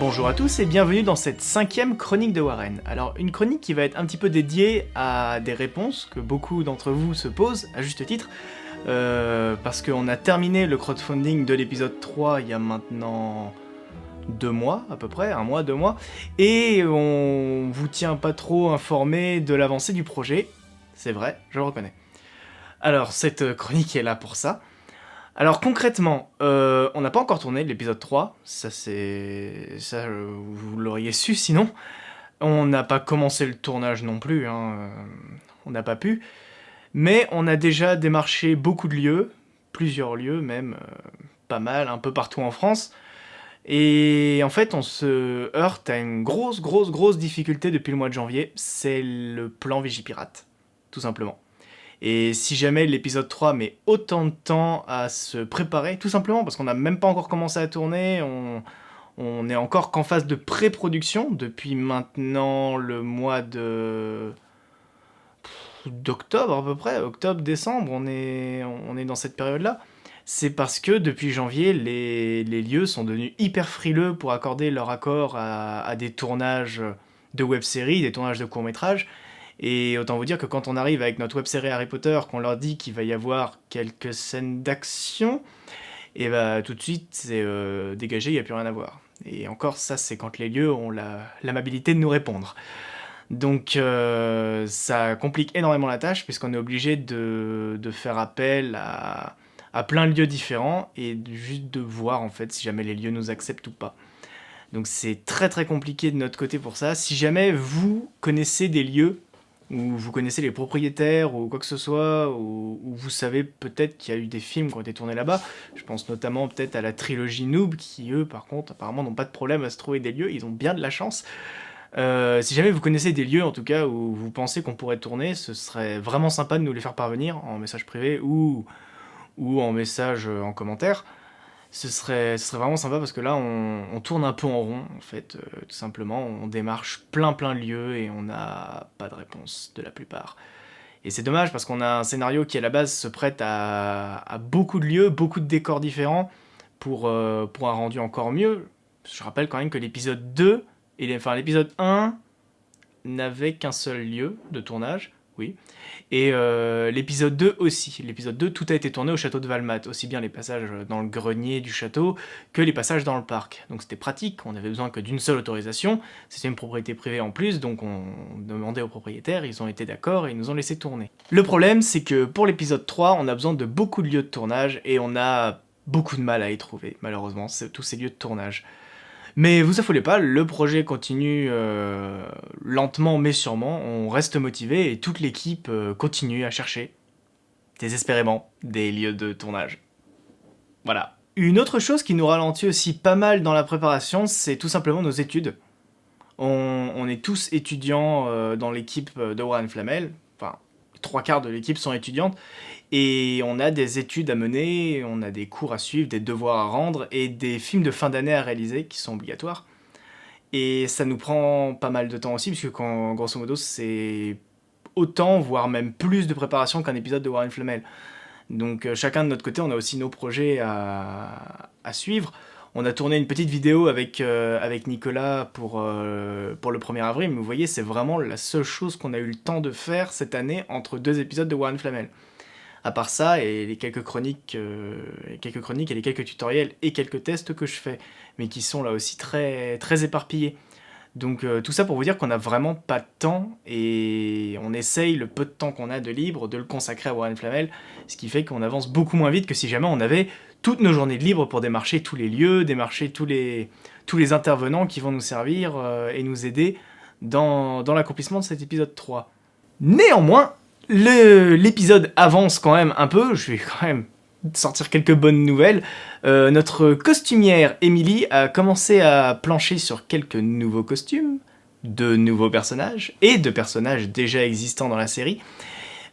Bonjour à tous et bienvenue dans cette 5e chronique de Warren. Alors une chronique qui va être un petit peu dédiée à des réponses que beaucoup d'entre vous se posent, à juste titre, parce qu'on a terminé le crowdfunding de l'épisode 3 il y a maintenant 2 mois à peu près, 1 mois, 2 mois, et on vous tient pas trop informé de l'avancée du projet, c'est vrai, je le reconnais. Alors cette chronique est là pour ça. Alors concrètement, on n'a pas encore tourné l'épisode 3, ça vous l'auriez su sinon. On n'a pas commencé le tournage non plus, on n'a pas pu. Mais on a déjà démarché beaucoup de lieux, plusieurs lieux même, pas mal, un peu partout en France. Et en fait, on se heurte à une grosse difficulté depuis le mois de janvier, c'est le plan Vigipirate, tout simplement. Et si jamais l'épisode 3 met autant de temps à se préparer, tout simplement parce qu'on n'a même pas encore commencé à tourner, on est encore qu'en phase de pré-production depuis maintenant le mois d'octobre à peu près, octobre-décembre, on est dans cette période-là. C'est parce que depuis janvier, les lieux sont devenus hyper frileux pour accorder leur accord à des tournages de web-séries, des tournages de courts-métrages. Et autant vous dire que quand on arrive avec notre web-série Harry Potter, qu'on leur dit qu'il va y avoir quelques scènes d'action, et bah tout de suite c'est dégagé, il n'y a plus rien à voir. Et encore ça c'est quand les lieux ont l'amabilité de nous répondre. Donc ça complique énormément la tâche puisqu'on est obligé de faire appel à plein de lieux différents et juste de voir en fait si jamais les lieux nous acceptent ou pas. Donc c'est très compliqué de notre côté pour ça. Si jamais vous connaissez des lieux ou vous connaissez les propriétaires ou quoi que ce soit, ou vous savez peut-être qu'il y a eu des films qui ont été tournés là-bas, je pense notamment peut-être à la trilogie Noob, qui eux par contre apparemment n'ont pas de problème à se trouver des lieux, ils ont bien de la chance. Si jamais vous connaissez des lieux en tout cas où vous pensez qu'on pourrait tourner, ce serait vraiment sympa de nous les faire parvenir en message privé ou en message en commentaire. Ce serait vraiment sympa parce que là on tourne un peu en rond en fait, tout simplement, on démarche plein de lieux et on n'a pas de réponse de la plupart. Et c'est dommage parce qu'on a un scénario qui à la base se prête à beaucoup de lieux, beaucoup de décors différents pour un rendu encore mieux. Je rappelle quand même que l'épisode 2, l'épisode 1 n'avait qu'un seul lieu de tournage, oui. Et l'épisode 2 aussi. L'épisode 2, tout a été tourné au château de Valmat, aussi bien les passages dans le grenier du château que les passages dans le parc. Donc c'était pratique, on avait besoin que d'une seule autorisation, c'était une propriété privée en plus, donc on demandait aux propriétaires, ils ont été d'accord et ils nous ont laissé tourner. Le problème, c'est que pour l'épisode 3, on a besoin de beaucoup de lieux de tournage et on a beaucoup de mal à y trouver, malheureusement, tous ces lieux de tournage. Mais vous affolez pas, le projet continue lentement mais sûrement, on reste motivé et toute l'équipe continue à chercher, désespérément, des lieux de tournage. Voilà. Une autre chose qui nous ralentit aussi pas mal dans la préparation, c'est tout simplement nos études. On est tous étudiants dans l'équipe de Warren Flamel, enfin, 3/4 de l'équipe sont étudiantes, et on a des études à mener, on a des cours à suivre, des devoirs à rendre, et des films de fin d'année à réaliser, qui sont obligatoires. Et ça nous prend pas mal de temps aussi, puisque grosso modo, c'est autant, voire même plus de préparation qu'un épisode de Warren Flamel. Donc chacun de notre côté, on a aussi nos projets à suivre. On a tourné une petite vidéo avec Nicolas pour le 1er avril, mais vous voyez, c'est vraiment la seule chose qu'on a eu le temps de faire cette année entre 2 épisodes de Warren Flamel. À part ça, et les quelques chroniques et les quelques tutoriels et quelques tests que je fais, mais qui sont là aussi très éparpillés. Donc tout ça pour vous dire qu'on n'a vraiment pas de temps, et on essaye le peu de temps qu'on a de libre de le consacrer à Warren Flamel, ce qui fait qu'on avance beaucoup moins vite que si jamais on avait toutes nos journées de libre pour démarcher tous les lieux, démarcher tous les intervenants qui vont nous servir et nous aider dans l'accomplissement de cet épisode 3. Néanmoins, l'épisode avance quand même un peu, je vais quand même sortir quelques bonnes nouvelles. Notre costumière Emily a commencé à plancher sur quelques nouveaux costumes, de nouveaux personnages, et de personnages déjà existants dans la série.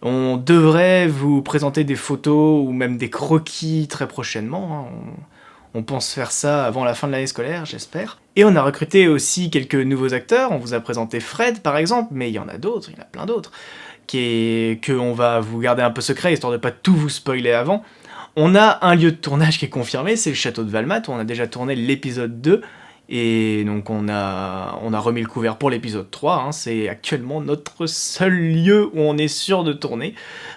On devrait vous présenter des photos ou même des croquis très prochainement, on pense faire ça avant la fin de l'année scolaire, j'espère. Et on a recruté aussi quelques nouveaux acteurs, on vous a présenté Fred par exemple, mais il y en a d'autres, il y en a plein d'autres, qu'on va vous garder un peu secret, histoire de pas tout vous spoiler avant. On a un lieu de tournage qui est confirmé, c'est le château de Valmat, où on a déjà tourné l'épisode 2, Et donc on a remis le couvert pour l'épisode 3, hein. C'est actuellement notre seul lieu où on est sûr de tourner,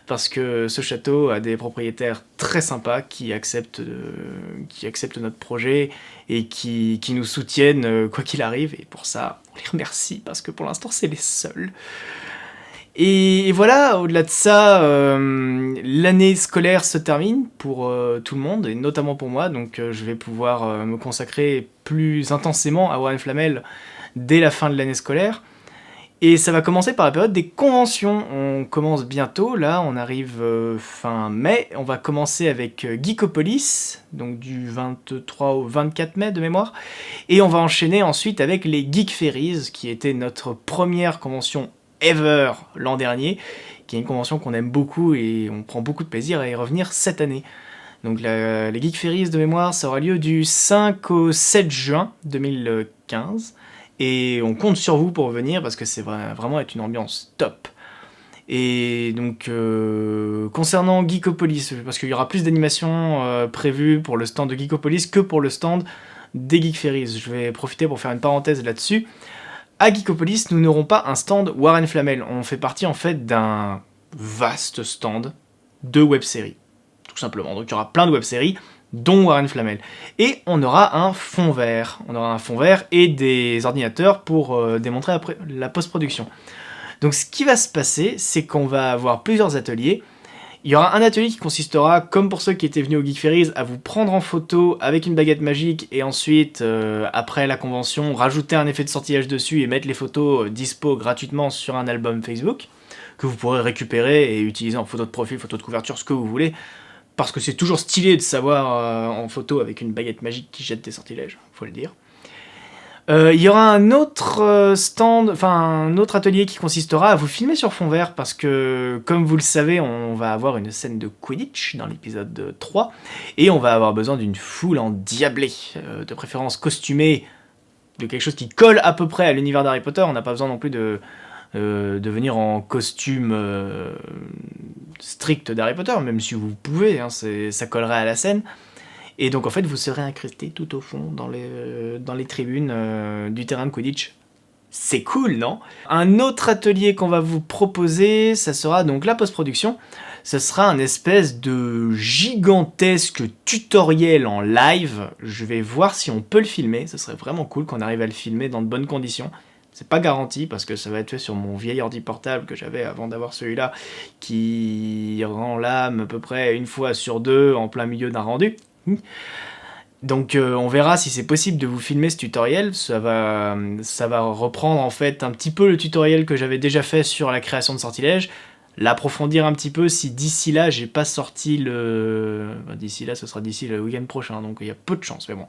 parce que ce château a des propriétaires très sympas qui acceptent notre projet et qui nous soutiennent quoi qu'il arrive, et pour ça on les remercie, parce que pour l'instant c'est les seuls. Et voilà, au-delà de ça, l'année scolaire se termine pour tout le monde, et notamment pour moi, donc je vais pouvoir me consacrer plus intensément à Warren Flamel dès la fin de l'année scolaire. Et ça va commencer par la période des conventions. On commence bientôt, là, on arrive fin mai. On va commencer avec Geekopolis, donc du 23 au 24 mai de mémoire. Et on va enchaîner ensuite avec les Geek Ferries, qui était notre première convention ever l'an dernier, qui est une convention qu'on aime beaucoup et on prend beaucoup de plaisir à y revenir cette année. Donc les Geek Ferries de mémoire, ça aura lieu du 5 au 7 juin 2015, et on compte sur vous pour venir parce que c'est vraiment être une ambiance top. Et donc concernant Geekopolis, parce qu'il y aura plus d'animations prévues pour le stand de Geekopolis que pour le stand des Geek Ferries, je vais profiter pour faire une parenthèse là-dessus. À Geekopolis, nous n'aurons pas un stand Warren Flamel. On fait partie en fait d'un vaste stand de web-séries, tout simplement. Donc il y aura plein de web-séries, dont Warren Flamel. Et on aura un fond vert. On aura un fond vert et des ordinateurs pour démontrer après la post-production. Donc ce qui va se passer, c'est qu'on va avoir plusieurs ateliers. Il y aura un atelier qui consistera, comme pour ceux qui étaient venus au Geek Ferries, à vous prendre en photo avec une baguette magique et ensuite, après la convention, rajouter un effet de sortilège dessus et mettre les photos dispo gratuitement sur un album Facebook, que vous pourrez récupérer et utiliser en photo de profil, photo de couverture, ce que vous voulez, parce que c'est toujours stylé de savoir en photo avec une baguette magique qui jette des sortilèges, faut le dire. Il y aura un autre stand, enfin un autre atelier qui consistera à vous filmer sur fond vert, parce que, comme vous le savez, on va avoir une scène de Quidditch dans l'épisode 3, et on va avoir besoin d'une foule endiablée, de préférence costumée, de quelque chose qui colle à peu près à l'univers d'Harry Potter. On n'a pas besoin non plus de venir en costume strict d'Harry Potter, même si vous pouvez, hein, ça collerait à la scène. Et donc en fait vous serez incrusté tout au fond dans les tribunes du terrain de Quidditch. C'est cool, non? Un autre atelier qu'on va vous proposer, ça sera donc la post-production. Ça sera un espèce de gigantesque tutoriel en live. Je vais voir si on peut le filmer, ça serait vraiment cool qu'on arrive à le filmer dans de bonnes conditions. C'est pas garanti parce que ça va être fait sur mon vieil ordi portable que j'avais avant d'avoir celui-là, qui rend l'âme à peu près une fois sur deux en plein milieu d'un rendu. Donc on verra si c'est possible de vous filmer ce tutoriel. Ça va reprendre en fait un petit peu le tutoriel que j'avais déjà fait sur la création de sortilèges, l'approfondir un petit peu si d'ici là j'ai pas sorti d'ici là ce sera d'ici le week-end prochain, donc il y a peu de chance, mais bon.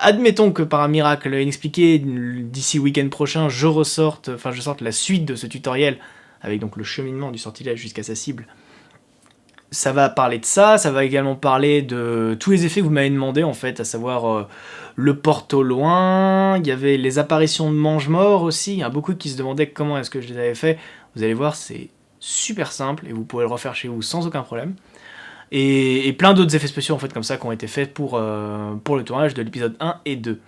Admettons que par un miracle inexpliqué, d'ici week-end prochain, je sorte la suite de ce tutoriel, avec donc le cheminement du sortilège jusqu'à sa cible. Ça va parler de ça va également parler de tous les effets que vous m'avez demandé en fait, à savoir le porte au loin, il y avait les apparitions de mange-morts aussi, il y a beaucoup qui se demandaient comment est-ce que je les avais fait. Vous allez voir, c'est super simple et vous pourrez le refaire chez vous sans aucun problème. Et plein d'autres effets spéciaux en fait comme ça qui ont été faits pour le tournage de l'épisode 1 et 2.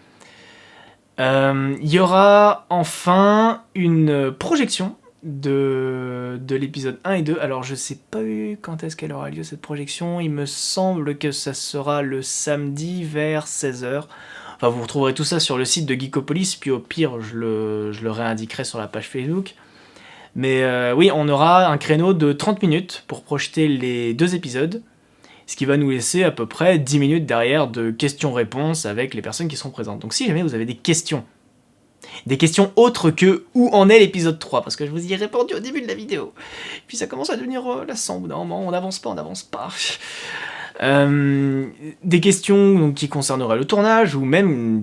Il y aura enfin une projection de l'épisode 1 et 2. Alors je sais pas quand est-ce qu'elle aura lieu cette projection, il me semble que ça sera le samedi vers 16h. Enfin vous retrouverez tout ça sur le site de Geekopolis, puis au pire je le réindiquerai sur la page Facebook. Mais oui, on aura un créneau de 30 minutes pour projeter les 2 épisodes, ce qui va nous laisser à peu près 10 minutes derrière de questions-réponses avec les personnes qui seront présentes. Donc si jamais vous avez des questions autres que où en est l'épisode 3, parce que je vous y ai répondu au début de la vidéo, puis ça commence à devenir lassant au bout d'un moment, on n'avance pas. Des questions donc, qui concerneraient le tournage, ou même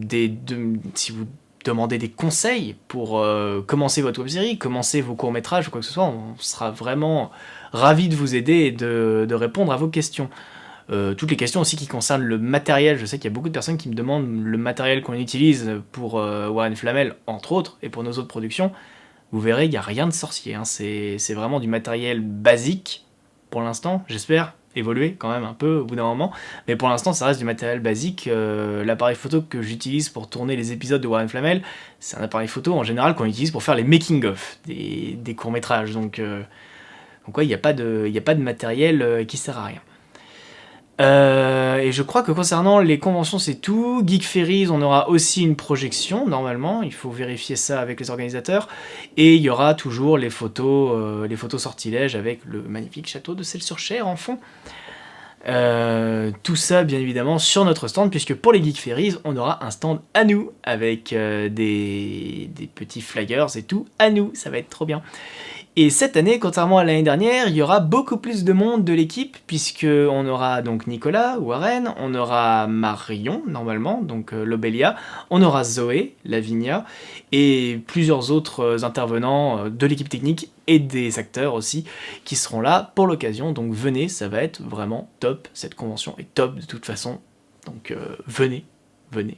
si vous demandez des conseils pour commencer votre web-série, commencer vos courts-métrages ou quoi que ce soit, on sera vraiment ravis de vous aider et de répondre à vos questions. Toutes les questions aussi qui concernent le matériel, je sais qu'il y a beaucoup de personnes qui me demandent le matériel qu'on utilise pour Warren Flamel, entre autres, et pour nos autres productions. Vous verrez, il n'y a rien de sorcier, hein. C'est vraiment du matériel basique, pour l'instant, j'espère, évoluer quand même un peu au bout d'un moment, mais pour l'instant ça reste du matériel basique. L'appareil photo que j'utilise pour tourner les épisodes de Warren Flamel, c'est un appareil photo en général qu'on utilise pour faire les making-of des courts-métrages, donc ouais, il n'y a pas de matériel qui sert à rien. Et je crois que concernant les conventions, c'est tout. Geek Ferries, on aura aussi une projection, normalement. Il faut vérifier ça avec les organisateurs. Et il y aura toujours les photos sortilèges avec le magnifique château de Celles-sur-Cher en fond. Tout ça, bien évidemment, sur notre stand, puisque pour les Geek Ferries, on aura un stand à nous, avec des petits flyers et tout à nous. Ça va être trop bien. Et cette année, contrairement à l'année dernière, il y aura beaucoup plus de monde de l'équipe, puisqu'on aura donc Nicolas, Warren, on aura Marion, normalement, donc Lobelia, on aura Zoé, Lavinia, et plusieurs autres intervenants de l'équipe technique et des acteurs aussi, qui seront là pour l'occasion. Donc venez, ça va être vraiment top, cette convention est top de toute façon, donc venez.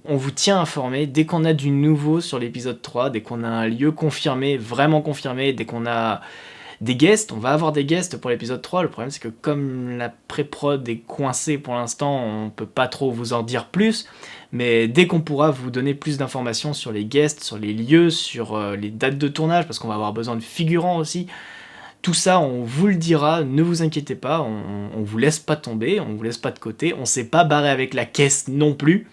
On vous tient informé dès qu'on a du nouveau sur l'épisode 3, dès qu'on a un lieu confirmé, vraiment confirmé, dès qu'on a des guests. On va avoir des guests pour l'épisode 3. Le problème, c'est que comme la pré-prod est coincée pour l'instant, on peut pas trop vous en dire plus. Mais dès qu'on pourra vous donner plus d'informations sur les guests, sur les lieux, sur les dates de tournage, parce qu'on va avoir besoin de figurants aussi, tout ça, on vous le dira, ne vous inquiétez pas, on vous laisse pas tomber, on vous laisse pas de côté, on s'est pas barré avec la caisse non plus.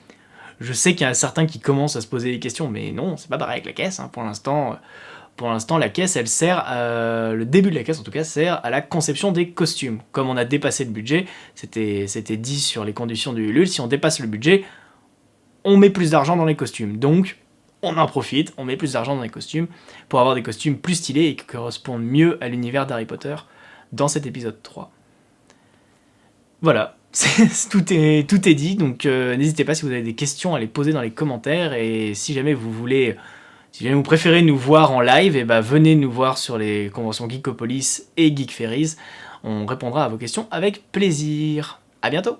Je sais qu'il y en a certains qui commencent à se poser des questions, mais non, c'est pas pareil avec la caisse. Hein. Pour l'instant, la caisse, elle sert, le début de la caisse en tout cas, sert à la conception des costumes. Comme on a dépassé le budget, c'était dit sur les conditions du Ulule, si on dépasse le budget, on met plus d'argent dans les costumes. Donc, on en profite, on met plus d'argent dans les costumes pour avoir des costumes plus stylés et qui correspondent mieux à l'univers d'Harry Potter dans cet épisode 3. Voilà. Tout est dit, donc n'hésitez pas si vous avez des questions à les poser dans les commentaires, et si jamais vous préférez nous voir en live, et venez nous voir sur les conventions Geekopolis et Geek Ferries, on répondra à vos questions avec plaisir. À bientôt.